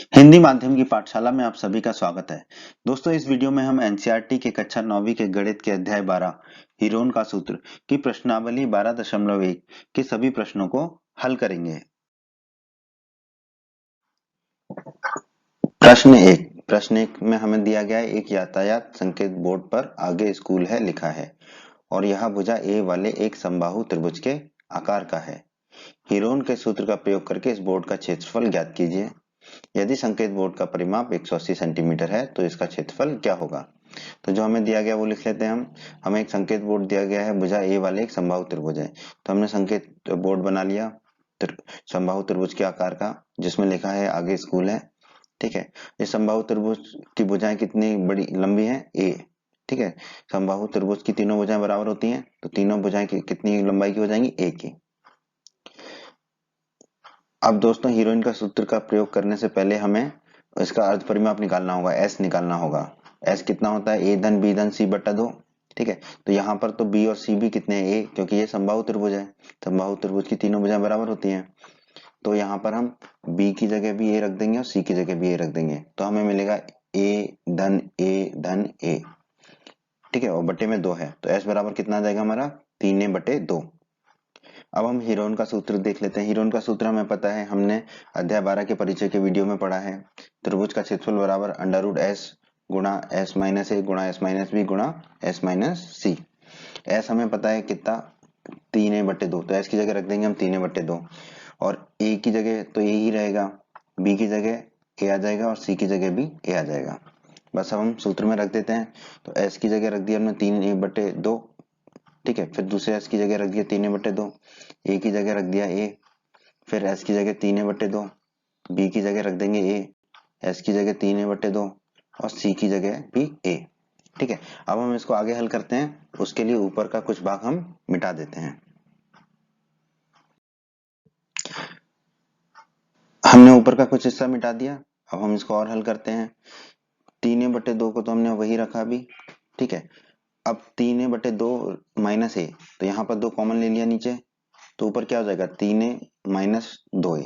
हिंदी माध्यम की पाठशाला में आप सभी का स्वागत है। दोस्तों, इस वीडियो में हम एनसीईआरटी के कक्षा 9वीं के गणित के अध्याय 12 हीरोन का सूत्र की प्रश्नावली 12.1 के सभी प्रश्नों को हल करेंगे। प्रश्न एक में हमें दिया गया है एक यातायात संकेत बोर्ड पर आगे स्कूल है लिखा है और यह भुजा ए वाले एक समबाहु त्रिभुज के आकार का है। हीरोन के सूत्र का प्रयोग करके इस बोर्ड का क्षेत्रफल ज्ञात कीजिए। यदि संकेत बोर्ड का परिमाप 180 सेंटीमीटर है तो इसका क्षेत्रफल क्या होगा। तो जो हमें दिया गया वो लिख लेते हैं हम। हमें एक संकेत बोर्ड दिया गया है, भुजा ए वाले एक समबाहु त्रिभुज है, तो हमने संकेत बोर्ड बना लिया समबाहु त्रिभुज के आकार का, जिसमें लिखा है आगे स्कूल है। ठीक है, इस समबाहु त्रिभुज की भुजाएं कितनी बड़ी लंबी है, ए। ठीक है, समबाहु त्रिभुज की तीनों भुजाएं बराबर होती हैं, तो तीनों भुजाएं कितनी लंबाई की हो जाएंगी, ए की। अब दोस्तों, हीरोइन का सूत्र का प्रयोग करने से पहले हमें इसका अर्ध परिमाप निकालना होगा, एस निकालना होगा। एस कितना होता है, ए धन बी धन सी बटा दो। ठीक है, तो यहाँ पर तो बी और सी भी कितने हैं, ए, क्योंकि ये समबाहु त्रिभुज है। समबाहु त्रिभुज की तीनों भुजाएं बराबर होती हैं, तो यहाँ पर हम बी की जगह भी ए रख देंगे और सी की जगह भी ए रख देंगे, तो हमें मिलेगा ए धन ए धन ए। ठीक है, और बटे में 2 है, तो एस बराबर कितना आ जाएगा हमारा, 3a/2। अब हम हीरोन का सूत्र देख लेते हैं। हीरोन का सूत्र हमें पता है, हमने अध्याय 12 के परिचय के वीडियो में पढ़ा है। त्रिभुज का क्षेत्रफल बराबर √s गुणा s-a गुणा s-b गुणा s-c। s हमें पता है कितना, 3a/2, तो s की जगह रख देंगे हम 3a/2 और a की जगह तो a ही रहेगा, b की जगह a आ जाएगा और c की जगह भी a आ जाएगा। बस अब हम सूत्र में रख देते हैं, तो s की जगह रख दिया हमने 3a/2। ठीक है, फिर दूसरे s की जगह रख दिया 3a/2, a की जगह रख दिया a, फिर s की जगह 3a/2, b की जगह रख देंगे a, s की जगह 3a/2 और c की जगह भी a। ठीक है, अब हम इसको आगे हल करते हैं, उसके लिए ऊपर का कुछ भाग हम मिटा देते हैं। हमने ऊपर का कुछ हिस्सा मिटा दिया, अब हम इसको और हल करते हैं। 3a/2 को तो हमने वही रखा भी। ठीक है, अब 3a/2 माइनस a, तो यहाँ पर 2 कॉमन ले लिया नीचे, तो ऊपर क्या हो जाएगा, 3a-2a।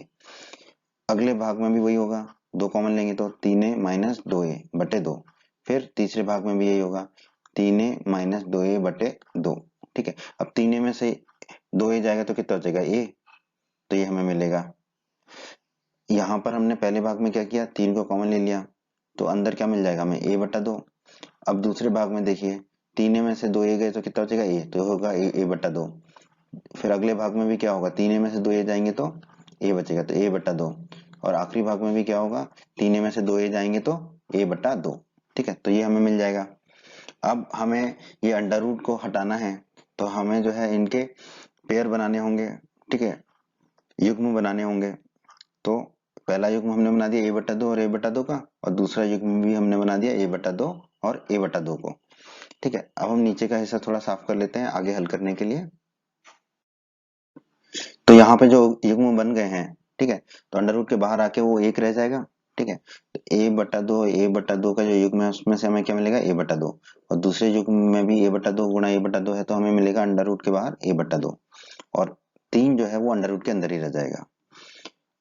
अगले भाग में भी वही होगा, 2 कॉमन लेंगे तो 3a-2a/2। फिर तीसरे भाग में भी यही होगा, 3a-2a/2। ठीक है, अब 3a में से 2a जाएगा तो कितना हो जाएगा, a, तो ये हमें मिलेगा। यहाँ पर हमने पहले भाग में क्या किया, 3 को कॉमन ले लिया, तो अंदर क्या मिल जाएगा हमें, a/2। अब दूसरे भाग में देखिए, 3a में से 2a गए तो कितना हो जाएगा, a, तो होगा a/2। फिर अगले भाग में भी क्या होगा, 3a में से 2a जाएंगे तो a बचेगा, तो a/2। और आखिरी भाग में भी क्या होगा, 3a में से 2a जाएंगे तो a/2। ठीक है, तो ये हमें मिल जाएगा। अब हमें ये अंडर रूट को हटाना है, तो हमें जो है इनके पेयर बनाने होंगे। ठीक है, युग्म बनाने होंगे। तो पहला युग्म हमने बना दिया a/2 और a/2 का, और दूसरा युग्म भी हमने बना दिया a/2 और a/2 को। ठीक है, अब हम नीचे का हिस्सा थोड़ा साफ कर लेते हैं आगे हल करने के लिए। तो यहाँ पे जो युग्म बन गए हैं, ठीक है, तो अंडर रूट के बाहर आके वो 1 रह जाएगा। ठीक है, तो a/2 का जो युग्म है उसमें से हमें क्या मिलेगा, a/2, और दूसरे युग्म में भी a/2 गुणा a/2 है, तो हमें मिलेगा अंडर रूट के बाहर a/2, और 3 जो है वो अंडर रूट के अंदर ही रह जाएगा।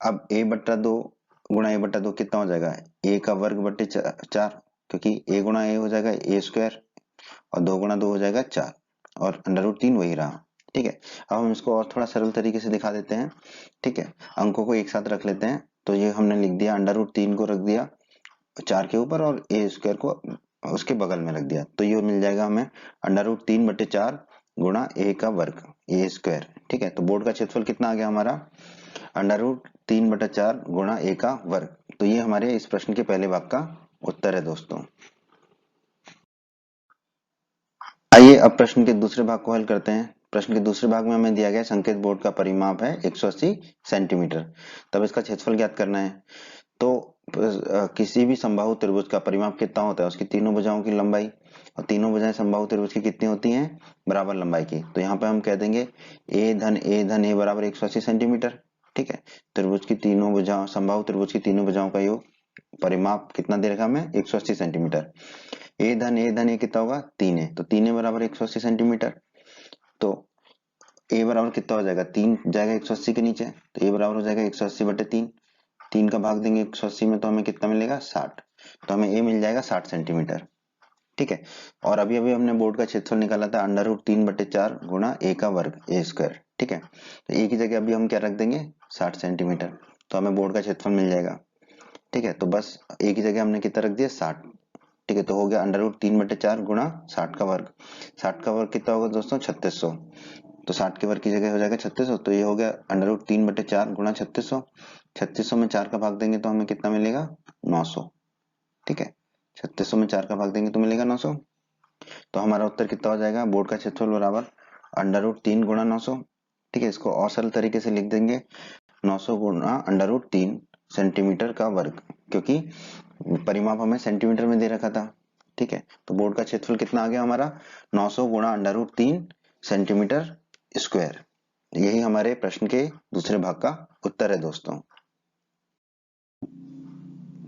अब a/2 गुणा a/2 कितना हो जाएगा, a का वर्ग बटे 4, क्योंकि a गुणा a हो जाएगा a² और 2 गुणा 2 हो जाएगा 4, और अंडर रूट 3 वही रहा। ठीक है, अब हम इसको और थोड़ा सरल तरीके से दिखा देते हैं। ठीक है, अंकों को एक साथ रख लेते हैं, तो ये हमने लिख दिया, अंडर रूट 3 को रख दिया 4 के ऊपर और a² को उसके बगल में रख दिया, तो ये मिल जाएगा हमें अंडर रूट 3/4 गुणा a का वर्ग a²। ठीक है, तो बोर्ड का क्षेत्रफल कितना आ गया हमारा, अंडर रूट 3/4 गुणा a का वर्ग। तो ये हमारे इस प्रश्न के पहले भाग का उत्तर है दोस्तों। आइए अब प्रश्न के दूसरे भाग को हल करते हैं। प्रश्न के दूसरे भाग में हमें दिया गया संकेत बोर्ड का परिमाप है 180 सेंटीमीटर, तब इसका क्षेत्रफल ज्ञात करना है। तो किसी भी समबाहु त्रिभुज का परिमाप कितना होता है, उसकी तीनों भुजाओं की लंबाई, और तीनों भुजाएं समबाहु त्रिभुज की कितनी होती हैं, बराबर लंबाई की। तो यहाँ पे हम कह देंगे a बराबर 180 सेंटीमीटर। ठीक है, त्रिभुज की तीनों भुजाओं, समबाहु त्रिभुज की तीनों भुजाओं का योग परिमाप कितना दे रखा हमें, 180 सेंटीमीटर। ए कितना होगा, 3a, तो 3a बराबर 180 सेंटीमीटर। तो a बराबर कितना हो जाएगा, 3 जाएगा 180 के नीचे, तो a बराबर हो जाएगा 180/3। 3 का भाग देंगे 180 में तो हमें कितना मिलेगा 60, तो हमें ए मिल जाएगा 60 सेंटीमीटर। ठीक है, और अभी अभी हमने बोर्ड का क्षेत्रफल निकाला था √3/4 गुणा ए का वर्ग ए स्क्वायर। ठीक है, तो ए की जगह अभी हम क्या रख देंगे 60 सेंटीमीटर, तो हमें बोर्ड का क्षेत्रफल मिल जाएगा। ठीक है, तो बस ए की जगह हमने कितना रख दिया 60। ठीक है, तो हो गया √3/4 गुणा 60 का वर्ग। 60 का वर्ग कितना होगा दोस्तों 3600, तो 60 के वर्ग की जगह हो जाएगा 3600, तो ये हो गया √3/4 गुणा 3600। 3600 में 4 का भाग देंगे तो हमें कितना मिलेगा 900। ठीक है, 3600 में 4 का भाग देंगे तो मिलेगा 900, तो हमारा उत्तर कितना हो जाएगा बोर्ड का क्षेत्रफल बराबर √3 गुणा 900। ठीक है, इसको और सरल तरीके से लिख देंगे 900 गुणा √3 सेंटीमीटर का वर्ग, क्योंकि परिमाप हमें सेंटीमीटर में दे रखा था। ठीक है, तो बोर्ड का क्षेत्रफल कितना आ गया हमारा 900 गुणा √3 सेंटीमीटर स्क्वायर। यही हमारे प्रश्न के दूसरे भाग का उत्तर है दोस्तों।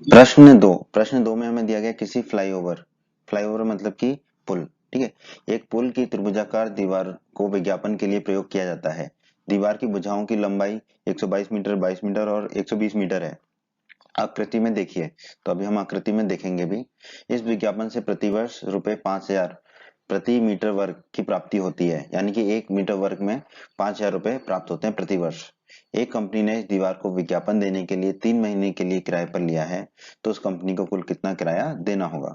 प्रश्न दो में हमें दिया गया किसी फ्लाईओवर, फ्लाईओवर मतलब कि पुल। ठीक है, एक पुल की त्रिभुजाकार दीवार को विज्ञापन के लिए प्रयोग किया जाता है। दीवार की भुजाओं की लंबाई 122 मीटर, 22 मीटर और 120 मीटर है। आकृति में देखिए, तो अभी हम आकृति में देखेंगे भी। इस विज्ञापन से प्रतिवर्ष ₹5,000 प्रति मीटर वर्ग की प्राप्ति होती है, यानी कि 1 मीटर वर्ग में 5,000 रुपए प्राप्त होते हैं प्रतिवर्ष। एक कंपनी ने इस दीवार को विज्ञापन देने के लिए 3 महीने के लिए किराए पर लिया है, तो उस कंपनी को कुल कितना किराया देना होगा।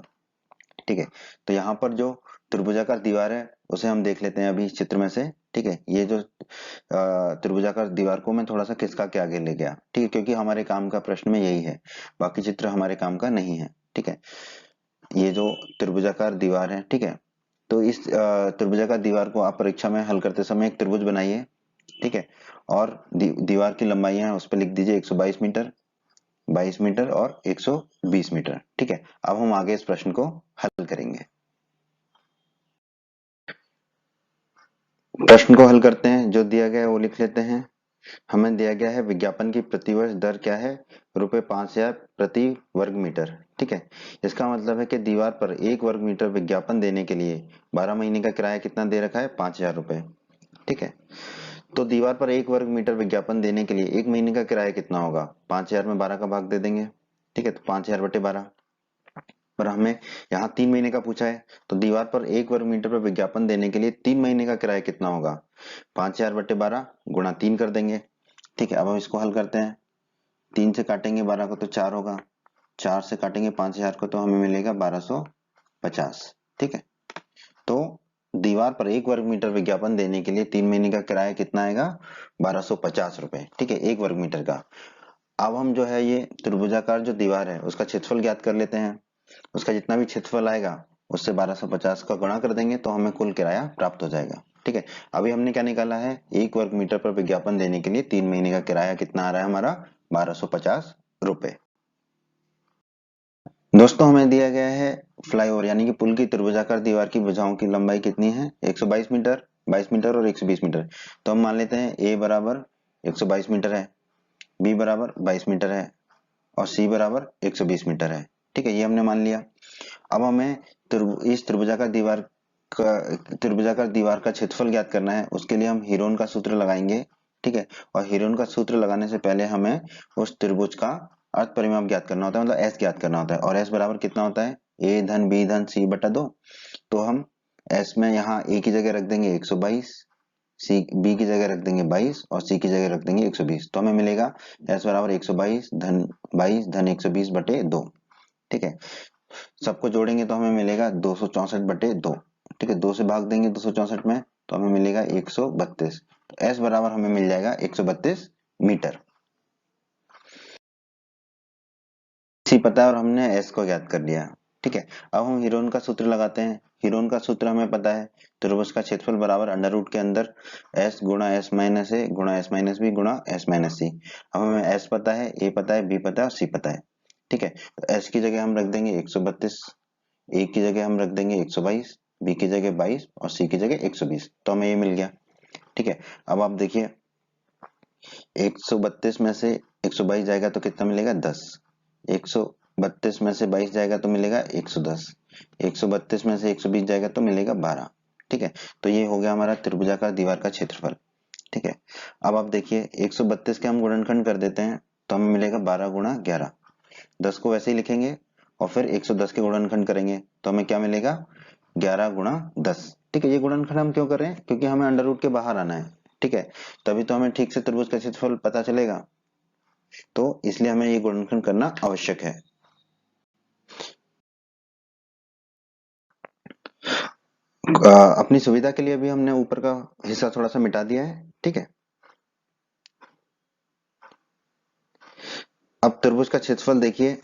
ठीक है, तो यहाँ पर जो त्रिभुजाकार दीवार है उसे हम देख लेते हैं अभी इस चित्र में से। ठीक है, ये जो त्रिभुजाकार दीवार को मैं थोड़ा सा खिसका के आगे ले गया। ठीक है, क्योंकि हमारे काम का प्रश्न में यही है, बाकी चित्र हमारे काम का नहीं है। ठीक है, ये जो त्रिभुजाकार दीवार है, ठीक है, तो इस त्रिभुजाकार दीवार को आप परीक्षा में हल करते समय एक त्रिभुज बनाइए। ठीक है, और दीवार की लंबाई है उस पर लिख दीजिए 122 मीटर, 22 मीटर और 120 मीटर। ठीक है, अब हम आगे इस प्रश्न को हल करेंगे। प्रश्न को हल करते हैं, जो दिया गया है वो लिख लेते हैं। हमें दिया गया है विज्ञापन की प्रतिवर्ष दर क्या है ₹5,000 प्रति वर्ग मीटर। ठीक है, इसका मतलब है कि दीवार पर 1 वर्ग मीटर विज्ञापन देने के लिए 12 महीने का किराया कितना दे रखा है 5,000 रुपए। ठीक है, तो दीवार पर 1 वर्ग मीटर विज्ञापन देने के लिए 1 महीने का किराया कितना होगा, 5,000 में 12 का भाग दे देंगे। ठीक है, तो 5,000/12, पर हमें यहाँ 3 महीने का पूछा है, तो दीवार पर 1 वर्ग मीटर पर विज्ञापन देने के लिए 3 महीने का किराया कितना होगा, 5,000/12 गुणा 3 कर देंगे। ठीक है, अब हम इसको हल करते हैं। 3 से काटेंगे 12 को तो 4 होगा, 4 से काटेंगे 5,000 को तो हमें मिलेगा 1250। ठीक है, तो दीवार पर 1 वर्ग मीटर विज्ञापन देने के लिए 3 महीने का किराया कितना आएगा 1250 रुपए। ठीक है, 1 वर्ग मीटर का। अब हम जो है ये त्रिभुजाकार जो दीवार है उसका क्षेत्रफल ज्ञात कर लेते हैं। उसका जितना भी क्षेत्रफल आएगा उससे 1250 का गुणा कर देंगे तो हमें कुल किराया प्राप्त हो जाएगा। ठीक है, अभी हमने क्या निकाला है 1 वर्ग मीटर पर विज्ञापन देने के लिए 3 महीने का किराया कितना आ रहा है हमारा 1250 रुपए। दोस्तों हमें दिया गया है फ्लाईओवर यानी कि पुल की त्रिभुजाकार दीवार की भुजाओं की लंबाई कितनी है 122 मीटर, 22 मीटर और 120 मीटर। तो हम मान लेते हैं ए बराबर 122 मीटर है, बी बराबर 22 मीटर है और सी बराबर 120 मीटर है। ठीक है, ये हमने मान लिया। अब हमें इस त्रिभुजाकार दीवार का क्षेत्रफल ज्ञात करना है। उसके लिए हम हीरोन का सूत्र लगाएंगे। ठीक है, और हीरोन का सूत्र लगाने से पहले हमें उस त्रिभुज का अर्थ परिमाप ज्ञात करना होता है, मतलब एस ज्ञात करना होता है। और एस बराबर कितना होता है ए धन बी धन सी बटा 2। तो हम एस में यहाँ ए की जगह रख देंगे 122, सी बी की जगह रख देंगे 22 और सी की जगह रख देंगे 120। तो हमें मिलेगा एस बराबर 122 धन 22 धन 120/2। ठीक है, सबको जोड़ेंगे तो हमें मिलेगा 264/2। ठीक है, 2 से भाग देंगे 264 में तो हमें मिलेगा 132। तो एस बराबर हमें मिल जाएगा 132 मीटर। सी पता है और हमने एस को ज्ञात कर लिया। ठीक है, अब हम हीरोन का सूत्र लगाते हैं। हीरोन का सूत्र हमें पता है त्रिभुज का क्षेत्रफल बराबर अंडर रूट के अंदर एस गुणा एस माइनस ए गुणा एस माइनस बी गुणा एस माइनस सी। अब हमें एस पता है, ए पता है, बी पता है और सी पता है। ठीक है, तो एस की जगह हम रख देंगे 132, ए की जगह हम रख देंगे 122, बी की जगह 22 और सी की जगह 120। तो हमें ये मिल गया। ठीक है, अब आप देखिए 132 में से 122 जाएगा तो कितना मिलेगा 10, 132 में से 22 जाएगा तो मिलेगा 110, 132 में से 120 जाएगा तो मिलेगा 12। ठीक है, तो ये हो गया हमारा त्रिभुजाकार दीवार का क्षेत्रफल। ठीक है, अब आप देखिए 132 के हम गुणनखंड कर देते हैं तो हमें मिलेगा 12 गुणा 11। 10 को वैसे ही लिखेंगे और फिर 110 के गुणनखंड करेंगे तो हमें क्या मिलेगा 11 गुणा 10। ठीक है, ये गुणनखंड हम क्यों कर रहे हैं, क्योंकि हमें अंडर रूट के बाहर आना है। ठीक है, तभी तो हमें ठीक से त्रिभुज का क्षेत्रफल पता चलेगा, तो इसलिए हमें ये गुणनखंड करना आवश्यक है। अपनी सुविधा के लिए भी हमने ऊपर का हिस्सा थोड़ा सा मिटा दिया है। ठीक है, अब त्रिभुज का क्षेत्रफल देखिए।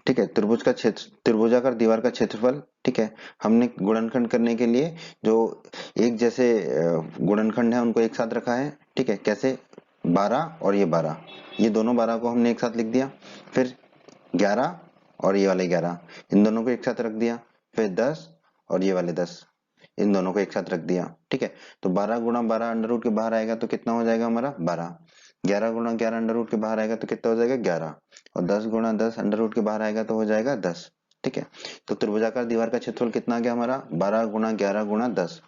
ठीक है, त्रिभुज का क्षेत्र, त्रिभुजाकार दीवार का क्षेत्रफल। ठीक है, हमने गुणनखंड करने के लिए जो एक जैसे गुणनखंड है उनको एक साथ रखा है। ठीक है, कैसे, 12 और ये 12, ये दोनों 12 को हमने एक साथ लिख दिया। फिर 11 और ये वाले 11, इन दोनों को एक साथ रख दिया। फिर 10 और ये वाले 10, इन दोनों को एक साथ रख दिया। ठीक है, तो 12 गुणा 12 अंडर रूट के बाहर आएगा तो कितना हो जाएगा हमारा 12। 11 गुणा 11 अंडर रूट के बाहर आएगा तो कितना हो जाएगा 11। और 10 गुणा 10 अंडर रूट के बाहर आएगा तो हो जाएगा 10। ठीक है, तो त्रिभुजाकार दीवार का क्षेत्रफल कितना आ गया हमारा 12 गुणा 11 गुणा 10।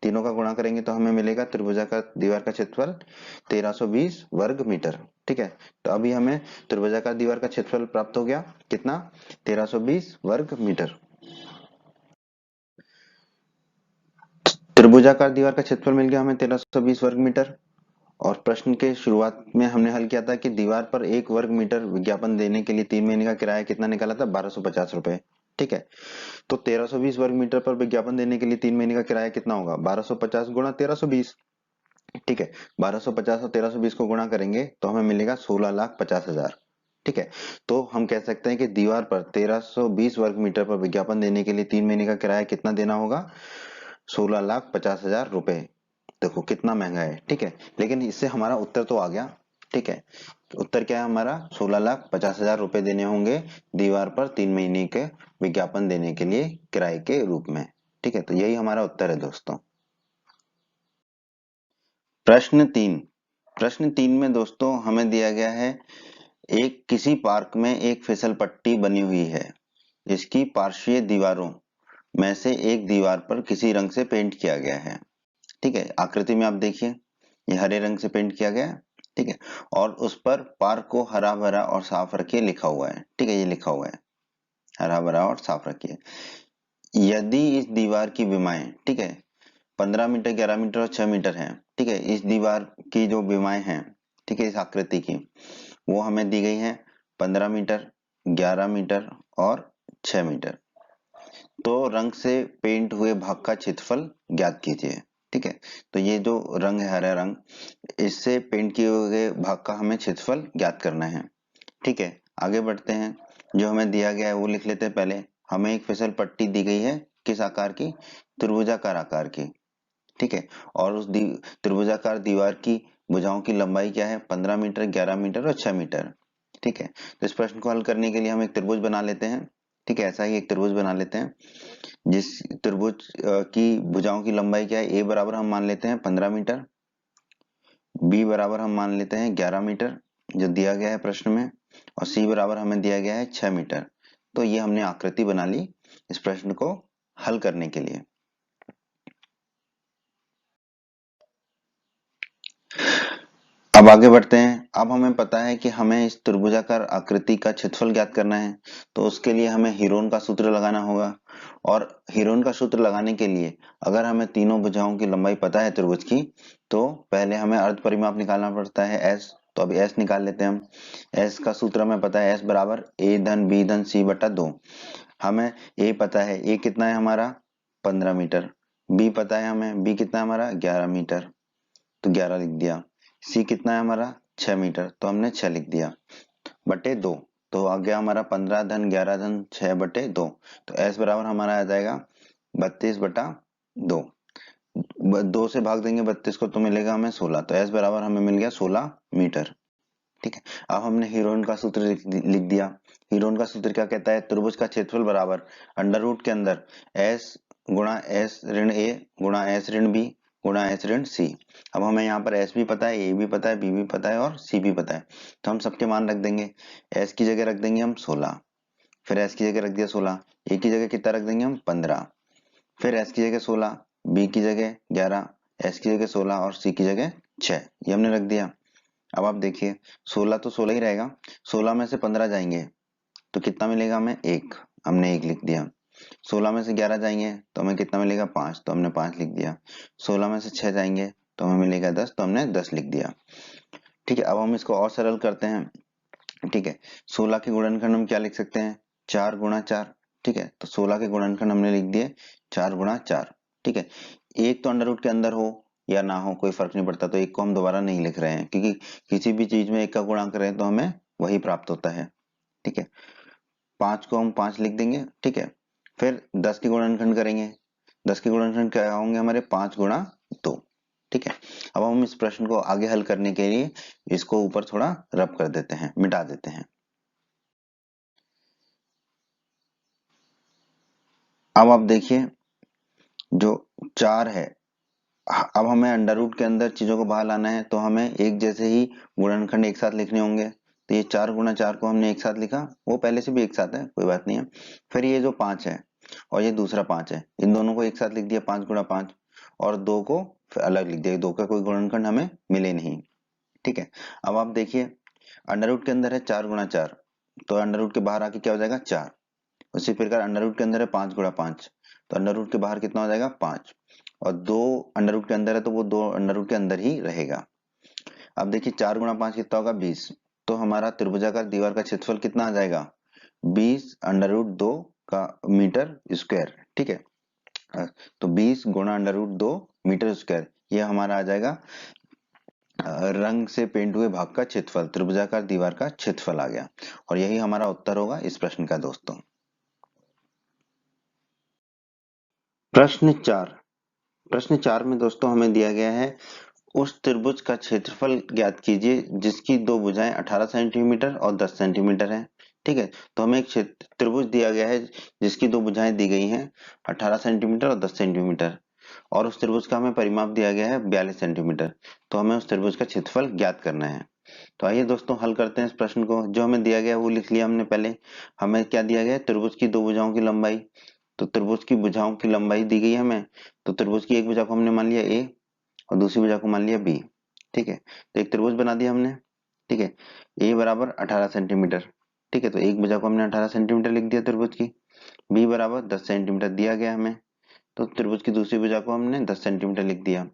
तीनों का गुणा करेंगे तो हमें मिलेगा त्रिभुजाकार दीवार का क्षेत्रफल 1320 वर्ग मीटर। ठीक है, तो अभी हमें त्रिभुजाकार दीवार का क्षेत्रफल प्राप्त हो गया कितना 1320 वर्ग मीटर। त्रिभुजाकार दीवार का क्षेत्रफल मिल गया हमें 1320 वर्ग मीटर। और प्रश्न के शुरुआत में हमने हल किया था कि दीवार पर 1 वर्ग मीटर विज्ञापन देने के लिए 3 महीने का किराया कितना निकाला था 1250 रुपए। ठीक है, तो 1320 वर्ग मीटर पर विज्ञापन देने के लिए 3 महीने का किराया कितना होगा 1250 गुणा 1320। ठीक है, 1250 और 1320 को गुणा करेंगे तो हमें मिलेगा 16,50,000। ठीक है, तो हम कह सकते हैं कि दीवार पर 1320 वर्ग मीटर पर विज्ञापन देने के लिए 3 महीने का किराया कितना देना होगा 16,50,000 रुपए। देखो कितना महंगा है। ठीक है, लेकिन इससे हमारा उत्तर तो आ गया। ठीक है, तो उत्तर क्या है हमारा 16,50,000 रुपए देने होंगे दीवार पर 3 महीने के विज्ञापन देने के लिए किराए के रूप में। ठीक है, तो यही हमारा उत्तर है दोस्तों। प्रश्न 3। प्रश्न 3 में दोस्तों हमें दिया गया है एक किसी पार्क में एक फिसल पट्टी बनी हुई है जिसकी पार्श्वीय दीवारों में से एक दीवार पर किसी रंग से पेंट किया गया है। ठीक है, आकृति में आप देखिए ये हरे रंग से पेंट किया गया है। ठीक है, और उस पर पार्क को हरा भरा और साफ रखिए लिखा हुआ है। ठीक है, ये लिखा हुआ है हरा भरा और साफ रखिए। यदि इस दीवार की विमाएं, ठीक है, 15 मीटर, 11 मीटर और 6 मीटर है। ठीक है, इस दीवार की जो विमाएं हैं, ठीक है, इस आकृति की वो हमें दी गई है 15 मीटर, 11 मीटर और 6 मीटर। तो रंग से पेंट हुए भाग का क्षेत्रफल ज्ञात कीजिए। ठीक है, तो ये जो रंग है हरा रंग, इससे पेंट किए हुए भाग का हमें क्षेत्रफल ज्ञात करना है। ठीक है, आगे बढ़ते हैं। जो हमें दिया गया है वो लिख लेते हैं पहले। हमें एक फिसल पट्टी दी गई है किस आकार की, त्रिभुजाकार आकार की। ठीक है, और उस त्रिभुजाकार दीवार की भुजाओं की लंबाई क्या है 15 मीटर, 11 मीटर और 6 मीटर। ठीक है, तो इस प्रश्न को हल करने के लिए हम एक त्रिभुज बना लेते हैं। ठीक है, ऐसा ही एक त्रिभुज बना लेते हैं जिस त्रिभुज की भुजाओं की लंबाई क्या है, ए बराबर हम मान लेते हैं 15 मीटर, बी बराबर हम मान लेते हैं 11 मीटर जो दिया गया है प्रश्न में, और सी बराबर हमें दिया गया है 6 मीटर। तो ये हमने आकृति बना ली इस प्रश्न को हल करने के लिए। अब आगे बढ़ते हैं। अब हमें पता है कि हमें इस त्रिभुजाकार आकृति का क्षेत्रफल ज्ञात करना है, तो उसके लिए हमें हीरोन का सूत्र लगाना होगा। और हीरोन का सूत्र लगाने के लिए अगर हमें तीनों भुजाओं की लंबाई पता है त्रिभुज की, तो पहले हमें अर्ध परिमाप निकालना पड़ता है एस। तो अभी एस निकाल लेते हैं हम। एस का सूत्र हमें पता है एस बराबर ए धन बी धन सी बटा 2। हमें ए पता है, ए कितना है हमारा 15 मीटर, बी पता है हमें, बी कितना है हमारा 11 मीटर, तो 11 लिख दिया। सी कितना है हमारा 6 मीटर, तो हमने 6 लिख दिया बटे 2। तो आ गया हमारा 15 धन 11 धन 6 बटे 2। तो एस बराबर हमारा आ जाएगा 32 बटा 2। 2 से भाग देंगे 32 को तो मिलेगा हमें 16। तो एस बराबर हमें मिल गया 16 मीटर। ठीक है, अब हमने हीरोइन का सूत्र लिख दिया। हीरोइन का सूत्र क्या कहता है, त्रिभुज का क्षेत्रफल बराबर अंडर रूट के अंदर एस गुणा एस ऋण ए गुणा एस ऋण बी गुणा एस ऋण सी। अब हमें यहाँ पर एस भी पता है, ए भी पता है, बी भी पता है और सी भी पता है, तो हम सबके मान रख देंगे। एस की जगह रख देंगे हम 16, फिर एस की जगह रख दिया 16, ए की जगह कितना रख देंगे हम 15, फिर एस की जगह 16, बी की जगह 11, एस की जगह 16 और सी की जगह 6, ये हमने रख दिया। अब आप देखिए 16 तो 16 ही रहेगा, 16 में से 15 जाएंगे तो कितना मिलेगा हमें, 1, हमने 1 लिख दिया। 16 में से 11 जाएंगे तो हमें कितना मिलेगा, 5, तो हमने 5 लिख दिया। 16 में से 6 जाएंगे तो हमें मिलेगा 10, तो हमने 10 लिख दिया। ठीक है, अब हम इसको और सरल करते हैं। ठीक है, 16 के गुणनखंड हम क्या लिख सकते हैं, 4 गुणा 4। ठीक है, तो 16 के गुणनखंड हमने लिख दिए 4 गुणा 4। ठीक है, एक तो अंडर रूट के अंदर हो या ना हो कोई फर्क नहीं पड़ता, तो एक को हम दोबारा नहीं लिख रहे हैं क्योंकि किसी भी चीज में एक का गुणा करें तो हमें वही प्राप्त होता है। ठीक है, 5 को हम 5 लिख देंगे। ठीक है, फिर 10 के गुणनखंड करेंगे, 10 के गुणनखंड क्या होंगे हमारे, 5 गुणा 2। ठीक है, अब हम इस प्रश्न को आगे हल करने के लिए इसको ऊपर थोड़ा रब कर देते हैं, मिटा देते हैं। अब आप देखिए जो 4 है, अब हमें अंडर रूट के अंदर चीजों को बाहर लाना है तो हमें एक जैसे ही गुणनखंड एक साथ लिखने होंगे। तो ये 4 गुणा 4 को हमने एक साथ लिखा, वो पहले से भी एक साथ है, कोई बात नहीं है। फिर ये जो 5 है और ये दूसरा 5 है, इन दोनों को एक साथ लिख दिया 5 गुणा 5, और 2 को फिर अलग लिख दिया, 2 का कोई गुणनखंड हमें मिले नहीं। ठीक है, अब आप देखिए अंडर रूट के अंदर है 4 गुणा 4, तो अंडर रूट के बाहर आके क्या हो जाएगा, 4। उसी प्रकार अंडर रूट के अंदर है 5 गुणा 5, तो अंडर रूट के बाहर कितना हो जाएगा, 5। और 2 अंडर रूट के अंदर है तो वो 2 अंडर रूट के अंदर ही रहेगा। अब देखिए 4 गुणा 5 कितना होगा, 20। तो हमारा त्रिभुजाकार दीवार का क्षेत्रफल कितना आ जाएगा, 20 अंडर रूट 2 का मीटर स्क्वायर। ठीक है, तो 20 गुणा अंडर रूट 2 मीटर स्क्वायर, ये हमारा आ जाएगा रंग से पेंट हुए भाग का क्षेत्रफल, त्रिभुजाकार दीवार का क्षेत्रफल आ गया। और यही हमारा उत्तर होगा इस प्रश्न का दोस्तों। प्रश्न 4, प्रश्न 4 में दोस्तों हमें दिया गया है उस त्रिभुज का क्षेत्रफल ज्ञात कीजिए जिसकी दो भुजाएं 18 सेंटीमीटर और 10 सेंटीमीटर है। ठीक है, तो हमें एक त्रिभुज दिया गया है जिसकी दो भुजाएं दी गई हैं 18 सेंटीमीटर और 10 सेंटीमीटर, और उस त्रिभुज का हमें परिमाप दिया गया है 42 सेंटीमीटर। तो हमें उस त्रिभुज का क्षेत्रफल ज्ञात करना है। तो आइए दोस्तों हल करते हैं इस प्रश्न को। जो हमें दिया गया वो लिख लिया हमने पहले। हमें क्या दिया गया है, त्रिभुज की दो भुजाओं की लंबाई। तो त्रिभुज की भुजाओं की लंबाई दी गई है हमें। तो त्रिभुज की एक भुजा को हमने मान लिया ए और दूसरी भुजा को मान लिया बी। ठीक है, तो एक त्रिभुज बना दिया हमने। ठीक है, ए बराबर 18 सेंटीमीटर। ठीक है, तो एक भुजा को हमने 18 सेंटीमीटर लिख दिया त्रिभुज की। बी बराबर 10 सेंटीमीटर दिया गया हमें, तो त्रिभुज की दूसरी भुजा को हमने 10 सेंटीमीटर लिख दिया।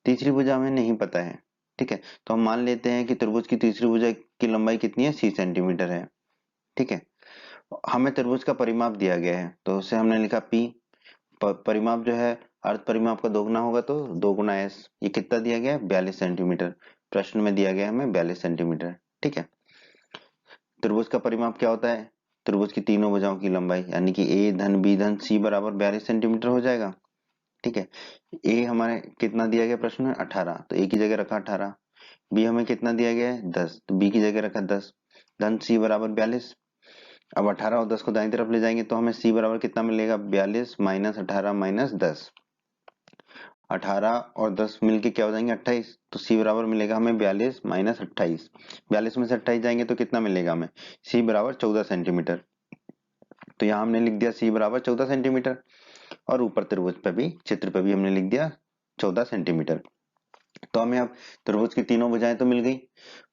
तीसरी भुजा हमें नहीं पता है। ठीक है, तो हम मान लेते हैं कि त्रिभुज की तीसरी भुजा की लंबाई कितनी है, सी सेंटीमीटर है। ठीक है, हमें त्रिभुज का परिमाप दिया गया है तो उसे हमने लिखा पी। परिमाप जो है अर्ध परिमाप का दोगुना होगा तो 2 गुना एस। ये कितना दिया गया है, 42 सेंटीमीटर। प्रश्न में दिया गया है हमें 42 सेंटीमीटर। ठीक है, त्रिभुज का परिमाप क्या होता है, त्रिभुज की तीनों भुजाओं की लंबाई, यानी कि ए धन बी धन सी बराबर 42 सेंटीमीटर हो जाएगा। ठीक है, ए हमारे कितना दिया गया प्रश्न में, 18, तो ए की जगह रखा 18। बी हमें कितना दिया गया है, 10, तो बी की जगह रखा 10। धन सी बराबर 42। अब 18 और 10 को दाईं तरफ ले जाएंगे तो हमें सी बराबर कितना मिलेगा, 42 माइनस 18 माइनस 10। 18 और 10 मिलके क्या हो जाएंगे, 28। तो सी बराबर मिलेगा हमें 42 माइनस 28। 42 में से 28 जाएंगे तो कितना मिलेगा हमें, सी बराबर 14 सेंटीमीटर। तो यहाँ हमने लिख दिया सी बराबर 14 सेंटीमीटर, और ऊपर त्रिभुज पे भी, चित्र पे भी हमने लिख दिया 14 सेंटीमीटर। तो हमें अब त्रिभुज की तीनों भुजाएं तो मिल गई।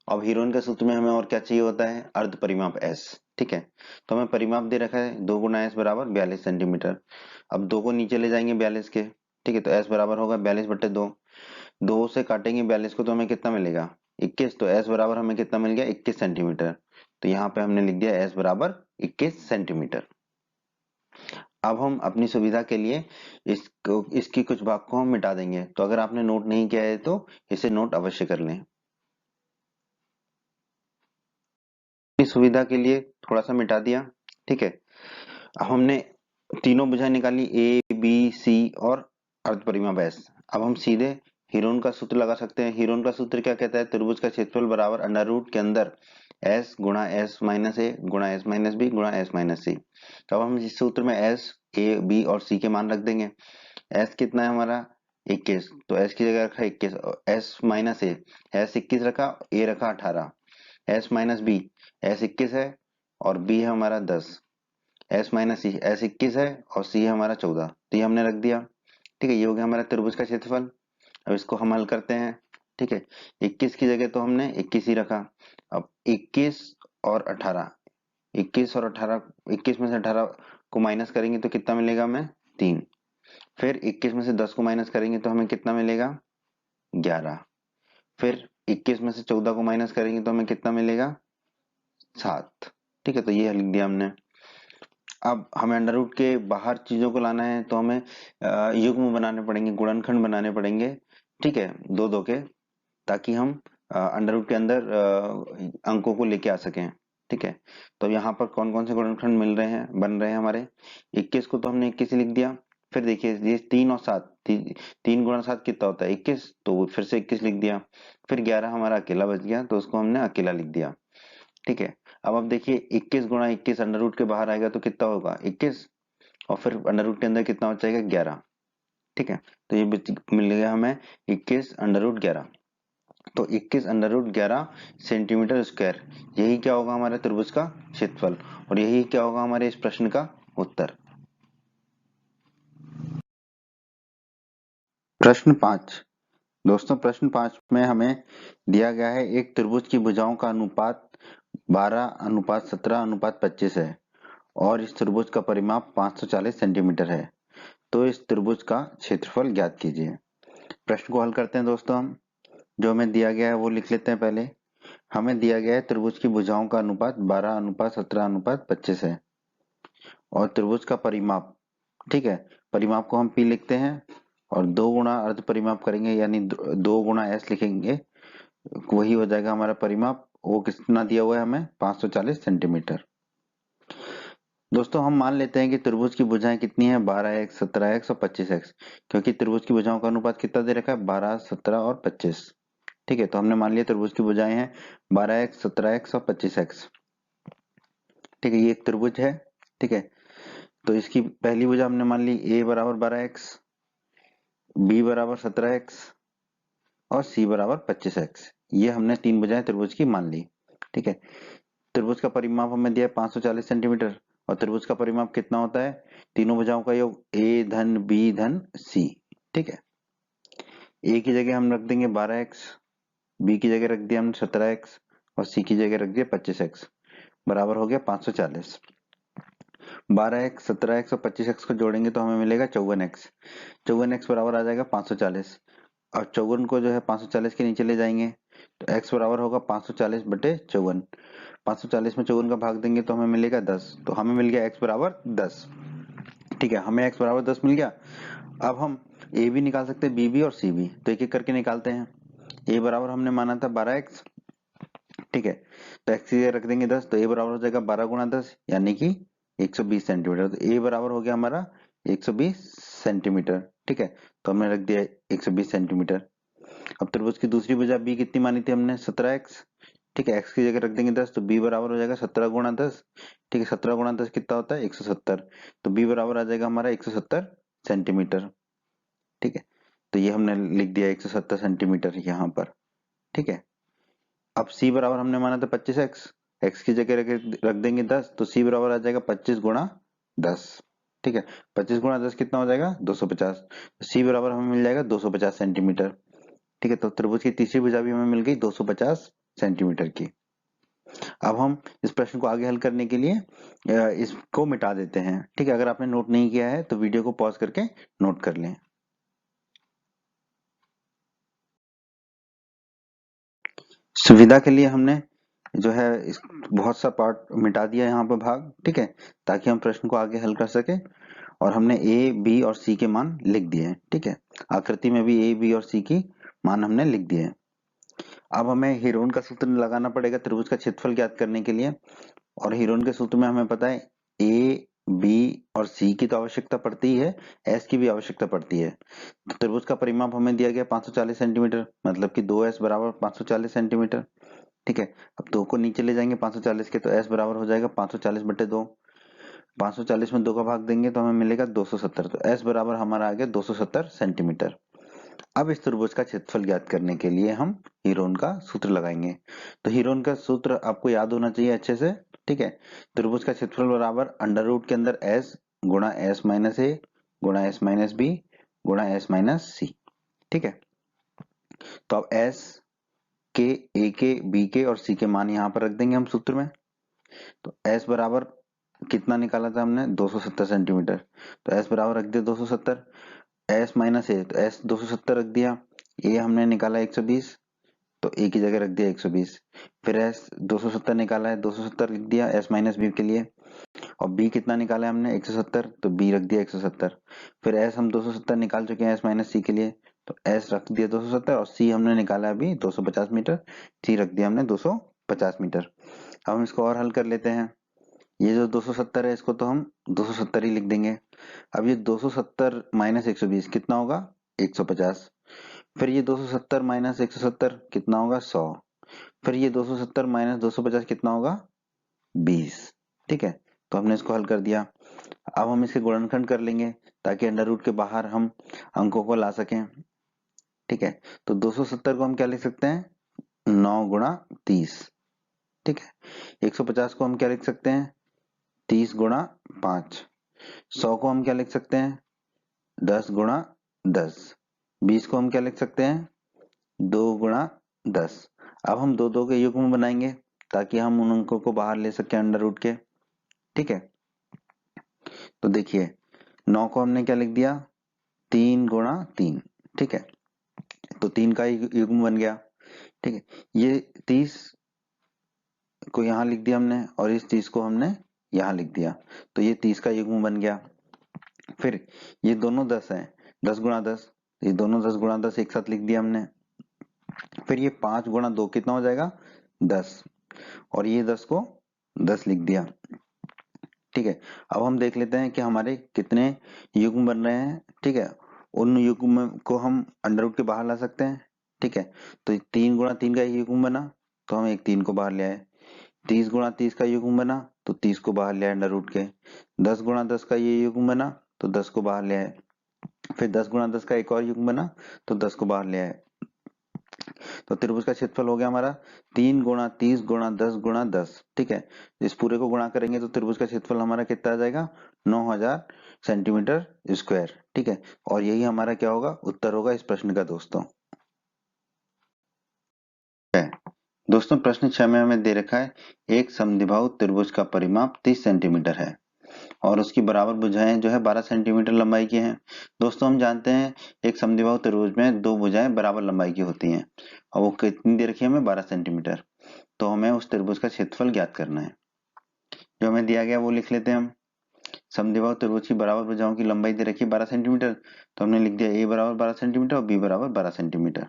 अब हीरोइन के सूत्र में हमें और क्या चाहिए होता है, अर्ध परिमाप एस। ठीक है, तो हमें परिमाप दे रखा है 2 गुना एस बराबर 42 सेंटीमीटर। अब 2 को नीचे ले जाएंगे 42 के। ठीक है, तो एस बराबर होगा 42/2। 2 से काटेंगे 42 को तो हमें कितना मिलेगा, 21। तो एस बराबर हमें कितना मिल गया, 21 सेंटीमीटर। तो यहाँ पे हमने लिख दिया एस बराबर 21 सेंटीमीटर। अब हम अपनी सुविधा के लिए इसकी कुछ भाग को हम मिटा देंगे, तो अगर आपने नोट नहीं किया है तो इसे नोट अवश्य कर लें। अपनी सुविधा के लिए थोड़ा सा मिटा दिया। ठीक है, अब हमने तीनों भुजाएं निकाली ए बी सी और अर्ध परिमाप एस। अब हम सीधे हीरोन का सूत्र लगा सकते हैं। हीरोन का सूत्र क्या कहता है, त्रिभुज का क्षेत्रफल बराबर अंडर रूट के अंदर एस गुणा एस माइनस ए गुणा एस माइनस बी गुणा एस माइनस सी। तो अब हम इस सूत्र में एस ए बी और सी के मान रख देंगे। एस कितना है हमारा, 21, तो एस की जगह रखा 21। एस माइनस ए, एस 21 रखा, ए रखा 18। एस माइनस बी, एस 21 है और बी है हमारा 10। एस माइनस सी, एस 21 है और सी है हमारा 14। तो ये हमने रख दिया। ठीक है, ये हो गया हमारा त्रिभुज का क्षेत्रफल। अब इसको हम हल करते हैं। ठीक है, 21 की जगह तो हमने 21 ही रखा। अब 21 और 18, 21 और 18, 21 में से 18 को माइनस करेंगे तो कितना मिलेगा हमें? 3। फिर 21 में से 10 को माइनस करेंगे तो हमें कितना मिलेगा? 11। फिर 21 में से 14 को माइनस करेंगे तो हमें कितना मिलेगा? 7। ठीक है, तो ये लिख दिया हमने। अब हमें अंडर रूट के बाहर चीजों को लाना है तो हमें युग्म बनाने पड़ेंगे, गुणनखंड बनाने पड़ेंगे। ठीक है, दो दो के, ताकि हम अंडर रूट के अंदर अंकों को लेके आ सकें। ठीक है, तो यहाँ पर कौन कौन से गुणनखंड मिल रहे हैं, बन रहे हैं हमारे? 21 को तो हमने 21 ही लिख दिया। फिर देखिए ये 3 और 7, 3 गुणा 7 कितना होता है? 21, तो वो फिर से 21 लिख दिया। फिर 11 हमारा अकेला बच गया तो उसको हमने अकेला लिख दिया। ठीक है, अब देखिए 21 गुणा 21 अंडर रूट के बाहर आएगा तो कितना होगा? 21, और फिर अंडर रूट के अंदर कितना बचेगा? 11। ठीक है, तो ये मिल गया हमें 21 अंडर रूट 11। तो 21 अंडर रूट 11 सेंटीमीटर स्क्वायर, यही क्या होगा? हमारे त्रिभुज का क्षेत्रफल, और यही क्या होगा हमारे इस प्रश्न का उत्तर। प्रश्न 5। दोस्तों प्रश्न 5 में हमें दिया गया है एक त्रिभुज की भुजाओं का अनुपात 12:17:25 है और इस त्रिभुज का परिमाप 540 सेंटीमीटर है। तो इस त्रिभुज का क्षेत्रफल ज्ञात कीजिए। प्रश्न को हल करते हैं दोस्तों। हम जो हमें दिया गया है वो लिख लेते हैं पहले। हमें दिया गया है त्रिभुज की भुजाओं का अनुपात 12:17:25 है और त्रिभुज का परिमाप, ठीक है, परिमाप को हम पी लिखते हैं और 2 गुणा अर्ध परिमाप करेंगे, यानी 2 गुणा एस लिखेंगे, वही हो जाएगा हमारा परिमाप। वो कितना दिया हुआ है हमें? 540 सेंटीमीटर। दोस्तों हम मान लेते हैं कि त्रिभुज की भुजाएं कितनी है? 12x, 17x और 25x, क्योंकि त्रिभुज की भुजाओं का अनुपात कितना दे रखा है? 12, 17 और 25। ठीक है, तो हमने मान लिया त्रिभुज की भुजाएं हैं 12x, 17x और 25x। ठीक है, ये एक त्रिभुज है। ठीक है, तो इसकी पहली भुजा हमने मान ली a बराबर 12x, b बराबर 17x और c बराबर 25x। ये हमने तीन भुजाएं त्रिभुज की मान ली। ठीक है, त्रिभुज का परिमाप हमें दिया है 540 सेंटीमीटर और त्रिभुज का परिमाप कितना होता है? तीनों भुजाओं का योग a धन b धन c। ठीक है, a की जगह हम रख देंगे 12x, b की जगह रख दिया हमने 17x और c की जगह रख दिया 25x, बराबर हो गया 540। 12x, 17x और 25x को जोड़ेंगे तो हमें मिलेगा 54x। 54x बराबर आ जाएगा 540, और 54 को जो है 540 के नीचे ले जाएंगे तो x बराबर होगा 540 बटे 54। 540 में 54 का भाग देंगे तो हमें मिलेगा 10, तो हमें मिल गया x बराबर 10। ठीक है, हमें x बराबर 10 मिल गया। अब हम a भी निकाल सकते हैं, b भी और c भी, तो एक एक करके निकालते हैं। a बराबर हमने माना था 12x। ठीक है, तो x की जगह रख देंगे 10, तो a बराबर हो जाएगा 12 गुणा 10 यानी कि 120 सेंटीमीटर। तो a बराबर हो गया हमारा 120 सेंटीमीटर। ठीक है, तो हमने रख दिया 120 सेंटीमीटर। अब त्रिभुज की दूसरी भुजा b कितनी मानी थी हमने? 17x। ठीक है, x की जगह रख देंगे 10, तो b बराबर हो जाएगा 17 गुणा 10। ठीक है, 17 गुणा 10 कितना होता है? 170, तो b बराबर आ जाएगा हमारा 170 सेंटीमीटर। ठीक है, तो ये हमने लिख दिया 170 सेंटीमीटर यहाँ पर। ठीक है, अब c बराबर हमने माना था 25x, x की जगह रख देंगे 10, तो c बराबर आ जाएगा 25 गुणा 10। ठीक है, 25 गुणा 10 कितना हो जाएगा? 250, तो c बराबर हमें मिल जाएगा 250 सेंटीमीटर। ठीक है, तो त्रिभुज की तीसरी भुजा भी हमें मिल गई 250 सेंटीमीटर की। अब हम इस प्रश्न को आगे हल करने के लिए इसको मिटा देते हैं। ठीक है, अगर आपने नोट नहीं किया है तो वीडियो को पॉज करके नोट कर लें। सुविधा के लिए हमने जो है बहुत सा पार्ट मिटा दिया यहाँ पे भाग। ठीक है, ताकि हम प्रश्न को आगे हल कर सके, और हमने ए, बी और सी के मान लिख दिए हैं। ठीक है, आकृति में भी ए, बी और सी की मान हमने लिख दिए हैं। अब हमें हीरोन का सूत्र लगाना पड़ेगा त्रिभुज का क्षेत्रफल ज्ञात करने के लिए, और हीरोन के सूत्र में हमें पता है ए, बी और सी की तो आवश्यकता पड़ती ही है, एस की भी आवश्यकता पड़ती है। तो त्रिभुज का परिमाप हमें दिया गया 540 सेंटीमीटर, मतलब कि 2s बराबर 540 सेंटीमीटर। ठीक है, अब 2 को नीचे ले जाएंगे 540 के, तो s बराबर हो जाएगा 540 बटे 2। 540 में 2 का भाग देंगे तो हमें मिलेगा 270, तो s बराबर हमारा आ गया 270 सेंटीमीटर। अब इस त्रिभुज का क्षेत्रफल ज्ञात करने के लिए हम हीरोन का सूत्र लगाएंगे। तो हीरोन का सूत्र आपको याद होना चाहिए अच्छे से। ठीक है, त्रिभुज का क्षेत्रफल बराबर अंडर रूट के अंदर s गुणा s माइनस ए गुणा s माइनस बी गुणा s माइनस सी। ठीक है, तो अब एस के, ए के, बी के और सी के मान यहाँ पर रख देंगे हम सूत्र में। तो एस बराबर कितना निकाला था हमने, 270 सेंटीमीटर। तो एस बराबर रख दिया 270, एस माइनस ए, तो एस 270 रख दिया, ए हमने निकाला 120, तो ए की जगह रख दिया 120। फिर एस 270 निकाला है, 270 लिख दिया एस माइनस बी के लिए। और बी कितना निकाला है हमने, 170, तो बी रख दिया 170। फिर एस हम 270 निकाल चुके हैं एस माइनस सी के लिए, तो एस रख दिया 270 और सी हमने निकाला अभी 250 मीटर, सी रख दिया हमने 250 मीटर। अब हम इसको और हल कर लेते हैं। ये जो 270 है इसको तो हम 270 ही लिख देंगे। अब ये 270 माइनस 120 कितना होगा, 150। फिर ये 270 माइनस 170 कितना होगा, 100। फिर ये 270 माइनस 250 कितना होगा, 20। ठीक है, तो हमने इसको हल कर दिया। अब हम इसे गुणनखंड कर लेंगे ताकि अंडर रूट के बाहर हम अंकों को ला सकें। ठीक है, तो 270 को हम क्या लिख सकते हैं, 9 गुणा 30। ठीक है, 150 को हम क्या लिख सकते हैं, 30 गुणा 5। 100 को हम क्या लिख सकते हैं, 10 गुणा 10। 20 को हम क्या लिख सकते हैं, 2 गुणा 10। अब हम दो दो के युग्म बनाएंगे ताकि हम उन अंकों को बाहर ले सकें अंडर रूट के। ठीक है, तो देखिए 9 को हमने क्या लिख दिया, 3 गुणा 3। ठीक है, तो 3 का युग्म बन गया। ठीक है, ये 30 को यहाँ लिख दिया हमने और इस 30 को हमने यहाँ लिख दिया, तो ये 30 का युग्म बन गया। फिर ये दोनों 10 है, 10 गुणा 10, ये दोनों 10 गुणा 10 एक साथ लिख दिया हमने। फिर ये 5 गुणा 2 कितना हो जाएगा, 10, और ये 10 को 10 लिख दिया। ठीक है, अब हम देख लेते हैं कि हमारे कितने युग्म बन रहे हैं। ठीक है, उन युग्म को हम अंडर रूट के बाहर ला सकते हैं। ठीक है, तो 3 गुणा 3 का युग्म बना, तो हम एक 3 को बाहर ले आए। 30 गुणा 30 का युग्म बना, तो 30 को बाहर ले आए अंडर रूट के। 10 गुणा 10 का ये युग्म बना, तो 10 को बाहर ले आए। फिर 10 गुणा 10 का एक और युग्म बना, तो 10 को बाहर ले आए। तो त्रिभुज का क्षेत्रफल हो गया हमारा 3 गुणा 30 गुणा 10 गुणा 10। ठीक है, इस पूरे को गुणा करेंगे तो त्रिभुज का क्षेत्रफल हमारा कितना आ जाएगा, 9000 सेंटीमीटर स्क्वायर। ठीक है, और यही हमारा क्या होगा, उत्तर होगा इस प्रश्न का दोस्तों। दोस्तों प्रश्न 6 में हमें दे रखा है एक समद्विबाहु त्रिभुज का परिमाप 30 सेंटीमीटर है और उसकी बराबर भुजाएं जो है 12 सेंटीमीटर लंबाई की हैं। दोस्तों हम जानते हैं एक समद्विबाहु त्रिभुज में दो भुजाएं बराबर लंबाई की होती हैं और वो कितनी दे रखी है हमें, 12 सेंटीमीटर। तो हमें उस त्रिभुज का क्षेत्रफल ज्ञात करना है। जो हमें दिया गया वो लिख लेते हैं हम। समद्विबाहु त्रिभुज की बराबर भुजाओं की लंबाई दे रखी है 12 सेंटीमीटर, तो हमने लिख दिया ए बराबर 12 सेंटीमीटर और बी बराबर 12 सेंटीमीटर।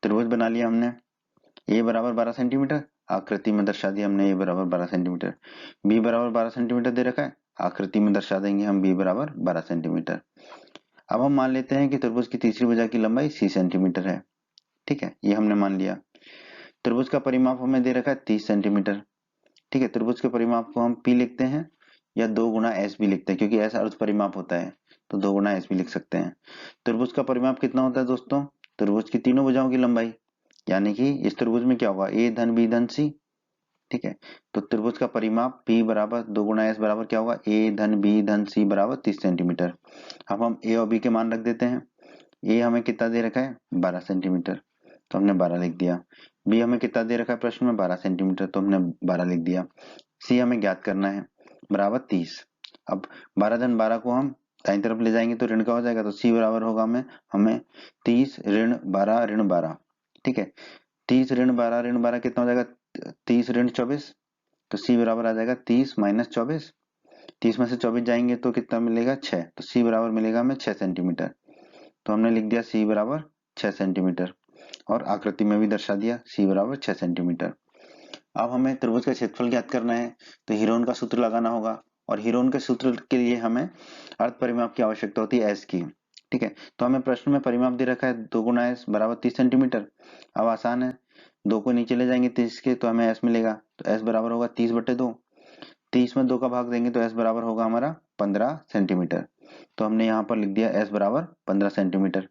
त्रिभुज बना लिया हमने, ए बराबर 12 सेंटीमीटर, आकृति में दर्शा दिया हमने ए बराबर 12 सेंटीमीटर। बी बराबर 12 सेंटीमीटर दे रखा है, आकृति में दर्शा देंगे हम बी बराबर 12 सेंटीमीटर। अब हम मान लेते हैं कि त्रिभुज की तीसरी भुजा की लंबाई सी सेंटीमीटर है। ठीक है, ये हमने मान लिया। त्रिभुज का परिमाप हमें दे रखा है 30 सेंटीमीटर। ठीक है, त्रिभुज के परिमाप को हम पी लिखते हैं या 2 गुणा एस भी लिखते हैं, क्योंकि एस अर्ध परिमाप होता है तो 2 गुणा एस भी लिख सकते हैं। त्रिभुज का परिमाप कितना होता है दोस्तों, त्रिभुज की तीनों भुजाओं की लंबाई, यानी कि इस त्रिभुज में क्या होगा, ए धन बी धन सी। ठीक है, तो त्रिभुज का परिमाप P बराबर 2 गुणा एस बराबर क्या होगा, ए धन बी धन सी बराबर 30 सेंटीमीटर। अब हम ए और बी के मान रख देते हैं। ए हमें कितना दे रखा है, 12 सेंटीमीटर, तो हमने 12 लिख दिया। बी हमें कितना दे रखा है प्रश्न में, 12 सेंटीमीटर, तो हमने 12 लिख दिया। सी हमें ज्ञात करना है, बराबर 30। अब 12 धन 12 को हम दाईं तरफ ले जाएंगे तो ऋण का हो जाएगा, तो सी बराबर होगा हमें 30 ऋण 12 ऋण 12। ठीक है, 30 ऋण 12 कितना हो जाएगा, 30 ऋण 24, तो सी बराबर आ जाएगा 30 माइनस 24। 30 में से 24 जाएंगे तो कितना मिलेगा, 6, तो सी बराबर मिलेगा हमें 6 सेंटीमीटर। तो हमने लिख दिया सी बराबर 6 सेंटीमीटर और आकृति में भी दर्शा दिया सी बराबर 6 सेंटीमीटर। अब हमें त्रिभुज का क्षेत्रफल ज्ञात करना है, तो हीरोन का सूत्र लगाना होगा और हीरोन के सूत्र के लिए हमें अर्ध परिमाप की आवश्यकता होती है एस की। ठीक है, तो हमें प्रश्न में परिमाप दे रखा है 2 गुणा एस बराबर 30 सेंटीमीटर। अब आसान है, 2 को नीचे ले जाएंगे 30 के, तो हमें एस मिलेगा, तो एस बराबर होगा 30/2। 30 में 2 का भाग देंगे तो एस बराबर होगा हमारा 15 सेंटीमीटर। तो हमने यहाँ पर लिख दिया एस बराबर 15 सेंटीमीटर।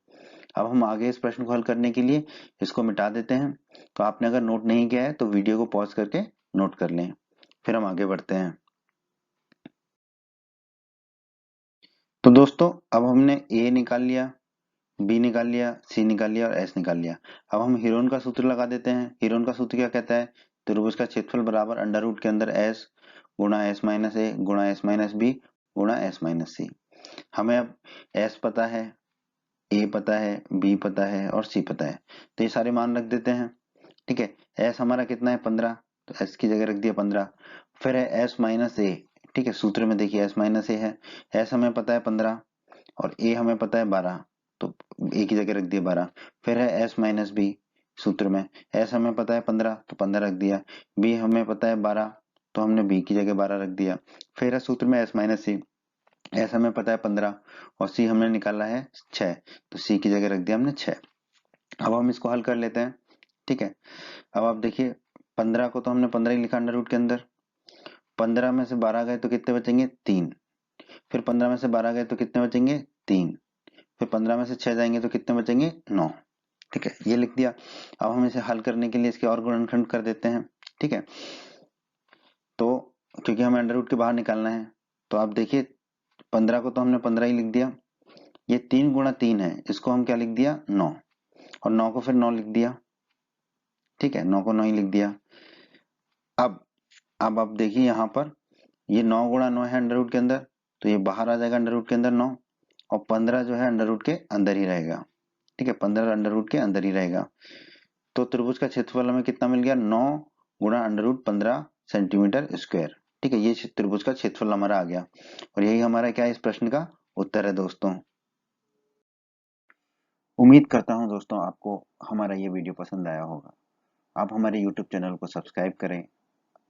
अब हम आगे इस प्रश्न को हल करने के लिए इसको मिटा देते हैं। तो आपने अगर नोट नहीं किया है तो वीडियो को पॉज करके नोट कर लें, फिर हम आगे बढ़ते हैं। तो दोस्तों अब हमने ए निकाल लिया, बी निकाल लिया, सी निकाल लिया और एस निकाल लिया। अब हम हीरोन का सूत्र लगा देते हैं। हीरोन का सूत्र क्या कहता है? त्रिभुज का क्षेत्रफल बराबर अंडर रूट के अंदर एस गुणा एस माइनस ए गुणा एस माइनस बी गुणा एस माइनस सी। हमें अब एस पता है, ए पता है, बी पता है और सी पता है, तो ये सारे मान रख देते हैं। ठीक है, एस हमारा कितना है 15, तो एस की जगह रख दिया 15। फिर है एस माइनस ए। ठीक है, सूत्र में देखिए एस माइनस ए है, एस हमें पता है 15 और ए हमें पता है 12, तो ए की जगह रख दिया 12। फिर है एस माइनस बी, सूत्र में एस हमें पता है 15 तो 15 रख दिया, बी हमें पता है 12 तो हमने बी की जगह 12 रख दिया। फिर है सूत्र में एस माइनस सी, एस हमें पता है 15 और सी हमने निकाला है 6, तो सी की जगह रख दिया हमने 6। अब हम इसको हल कर लेते हैं। ठीक है, अब आप देखिए 15 को तो हमने 15 ही लिखा अंडर रूट के अंदर, 15 में से 12 गए तो कितने बचेंगे 3, फिर 15 में से 12 गए तो कितने बचेंगे 3, फिर 15 में से 6 जाएंगे तो कितने बचेंगे 9। ठीक है, ये लिख दिया। अब हम इसे हल करने के लिए इसके और गुणनखंड कर देते हैं। ठीक है, तो क्योंकि हमें अंडर रूट के बाहर निकालना है, तो आप देखिए 15 को तो हमने 15 ही लिख दिया, ये 3 गुणा 3 है, इसको हम क्या लिख दिया 9, और 9 को फिर 9 लिख दिया। ठीक है, 9 को 9 ही लिख दिया। अब आप देखिए यहाँ पर ये 9 गुणा 9 है अंडर रूट के अंदर, तो ये बाहर आ जाएगा अंडर रूट के अंदर 9, और 15 जो है अंडर रूट के अंदर ही रहेगा। ठीक है, 15 अंडर रूट के अंदर ही रहेगा। तो त्रिभुज का क्षेत्रफल हमें कितना मिल गया 9 गुणा अंडर रूट 15 सेंटीमीटर स्क्वायर। ठीक है, ये त्रिभुज का क्षेत्रफल हमारा आ गया, और यही हमारा क्या है इस प्रश्न का उत्तर है दोस्तों। उम्मीद करता हूँ दोस्तों आपको हमारा ये वीडियो पसंद आया होगा। आप हमारे YouTube चैनल को सब्सक्राइब करें,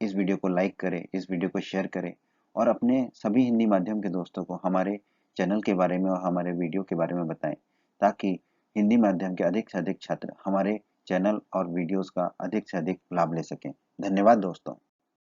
इस वीडियो को लाइक करें, इस वीडियो को शेयर करें, और अपने सभी हिंदी माध्यम के दोस्तों को हमारे चैनल के बारे में और हमारे वीडियो के बारे में बताएं, ताकि हिंदी माध्यम के अधिक से अधिक छात्र हमारे चैनल और वीडियोस का अधिक से अधिक लाभ ले सकें। धन्यवाद दोस्तों।